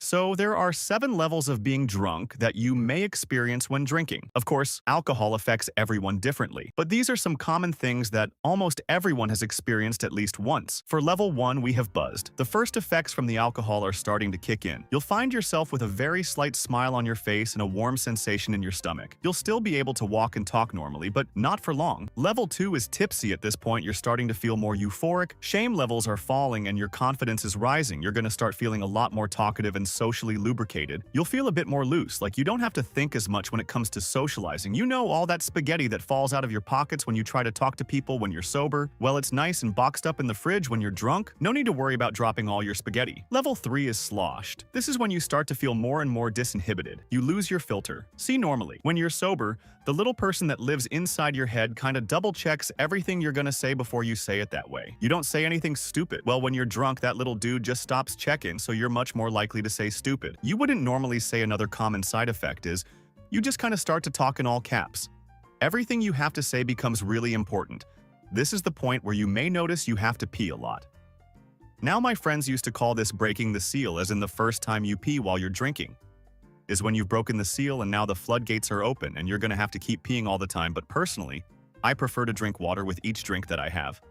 So there are 7 levels of being drunk that you may experience when drinking. Of course, alcohol affects everyone differently, but these are some common things that almost everyone has experienced at least once. For level 1, we have buzzed. The first effects from the alcohol are starting to kick in. You'll find yourself with a very slight smile on your face and a warm sensation in your stomach. You'll still be able to walk and talk normally, but not for long. Level 2 is tipsy. At this point, you're starting to feel more euphoric. Shame levels are falling and your confidence is rising. You're going to start feeling a lot more talkative and socially lubricated. You'll feel a bit more loose, like you don't have to think as much when it comes to socializing. You know, all that spaghetti that falls out of your pockets when you try to talk to people when you're sober? Well, it's nice and boxed up in the fridge when you're drunk. No need to worry about dropping all your spaghetti. Level 3 is sloshed. This is when you start to feel more and more disinhibited. You lose your filter. See, normally, when you're sober, the little person that lives inside your head kind of double checks everything you're gonna say before you say it that way. You don't say anything stupid. Well, when you're drunk, that little dude just stops checking, so you're much more likely to say stupid. You wouldn't normally say. Another common side effect is you just kind of start to talk in all caps. Everything you have to say becomes really important. This is the point where you may notice you have to pee a lot. Now, my friends used to call this breaking the seal, as in the first time you pee while you're drinking is when you've broken the seal and now the floodgates are open and you're gonna have to keep peeing all the time. But personally, I prefer to drink water with each drink that I have.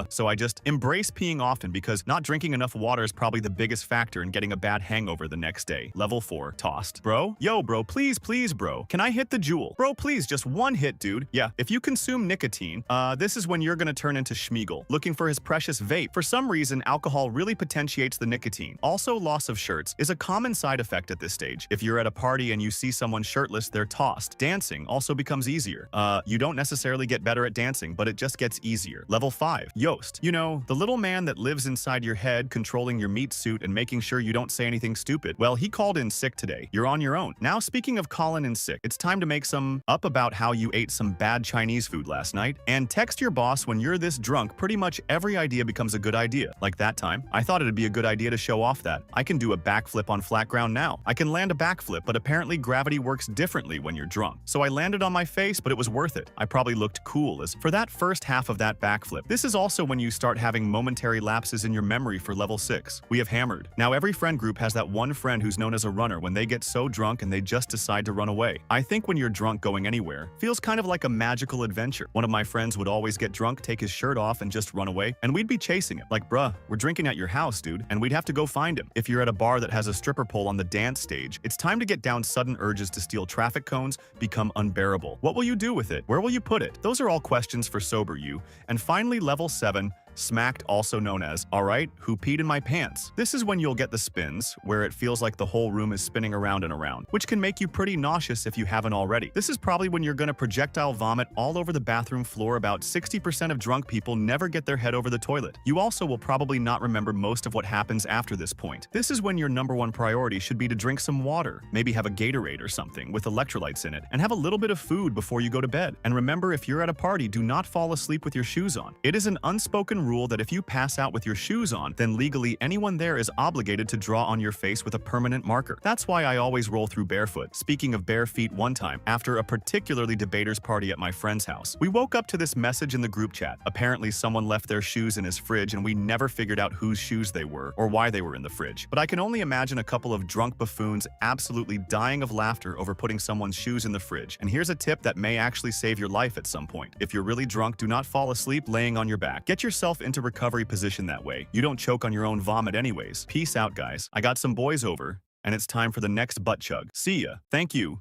So I just embrace peeing often because not drinking enough water is probably the biggest factor in getting a bad hangover the next day. Level 4, tossed. Bro? Yo, bro, please, bro. Can I hit the jewel? Bro, please, just one hit, dude. Yeah, if you consume nicotine, this is when you're gonna turn into Schmeagol, looking for his precious vape. For some reason, alcohol really potentiates the nicotine. Also, loss of shirts is a common side effect at this stage. If you're at a party and you see someone shirtless, they're tossed. Dancing also becomes easier. You don't necessarily get better at dancing, but it just gets easier. Level 5. Yoast. You know, the little man that lives inside your head, controlling your meat suit and making sure you don't say anything stupid. Well, he called in sick today. You're on your own. Now, speaking of calling in sick, it's time to make some up about how you ate some bad Chinese food last night. And text your boss when you're this drunk. Pretty much every idea becomes a good idea. Like that time, I thought it'd be a good idea to show off that I can do a backflip on flat ground now. I can land a backflip, but apparently gravity works differently when you're drunk. So I landed on my face, but it was worth it. I probably looked cool as for that first half of that backflip. This is also when you start having momentary lapses in your memory for level 6. We have hammered. Now, every friend group has that one friend who's known as a runner when they get so drunk and they just decide to run away. I think when you're drunk, going anywhere feels kind of like a magical adventure. One of my friends would always get drunk, take his shirt off, and just run away, and we'd be chasing him. Like, bruh, we're drinking at your house, dude, and we'd have to go find him. If you're at a bar that has a stripper pole on the dance stage, it's time to get down. Sudden urges to steal traffic cones become unbearable. What will you do with it? Where will you put it? Those are all questions for sober you. And finally, level 7. Smacked, also known as, alright, who peed in my pants? This is when you'll get the spins, where it feels like the whole room is spinning around and around, which can make you pretty nauseous if you haven't already. This is probably when you're gonna projectile vomit all over the bathroom floor. About 60% of drunk people never get their head over the toilet. You also will probably not remember most of what happens after this point. This is when your #1 priority should be to drink some water, maybe have a Gatorade or something with electrolytes in it, and have a little bit of food before you go to bed. And remember, if you're at a party, do not fall asleep with your shoes on. It is an unspoken rule that if you pass out with your shoes on, then legally anyone there is obligated to draw on your face with a permanent marker. That's why I always roll through barefoot. Speaking of bare feet, one time, after a particularly debaters party at my friend's house, we woke up to this message in the group chat. Apparently someone left their shoes in his fridge and we never figured out whose shoes they were or why they were in the fridge. But I can only imagine a couple of drunk buffoons absolutely dying of laughter over putting someone's shoes in the fridge. And here's a tip that may actually save your life at some point. If you're really drunk, do not fall asleep laying on your back. Get yourself into recovery position that way. You don't choke on your own vomit anyways. Peace out, guys. I got some boys over, and it's time for the next butt chug. See ya. Thank you.